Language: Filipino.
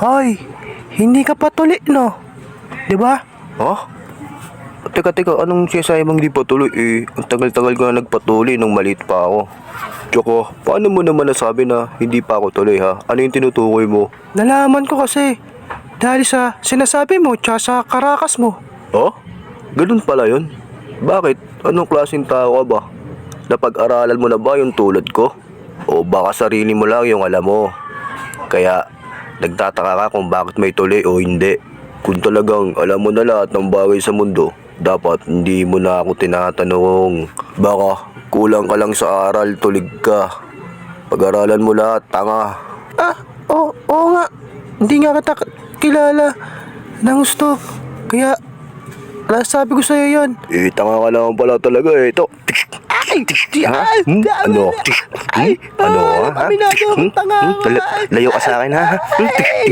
Hoy, hindi ka pa tuli, no? Di ba? Ha? Teka, anong sinasabi mong di patuloy eh? Ang tagal-tagal ko na nagpatuloy nung maliit pa ako. Tsaka, paano mo naman nasabi na hindi pa ako tuloy ha? Ano yung tinutukoy mo? Nalaman ko kasi. Dahil sa sinasabi mo, tsaka sa karakas mo. Ha? Ganun pala yun? Bakit? Anong klaseng tao ka ba? Napag-aralan mo na ba yung tulad ko? O baka sarili mo lang yung alam mo? Kaya, nagtataka ka kung bakit may tuloy o hindi. Kung talagang alam mo na lahat ng bagay sa mundo, dapat hindi mo na ako tinatanong. Baka kulang ka lang sa aral, tulig ka. Pag-aralan mo lahat, tanga. Oo nga. Hindi nga kita kilala ng gusto. Kaya, sabi ko sa'yo yun. Tanga ka naman pala talaga eh. Ito. Ha? Ano? Ano? Ha? Aminado akong tanga ako. Layo ka sa akin ha?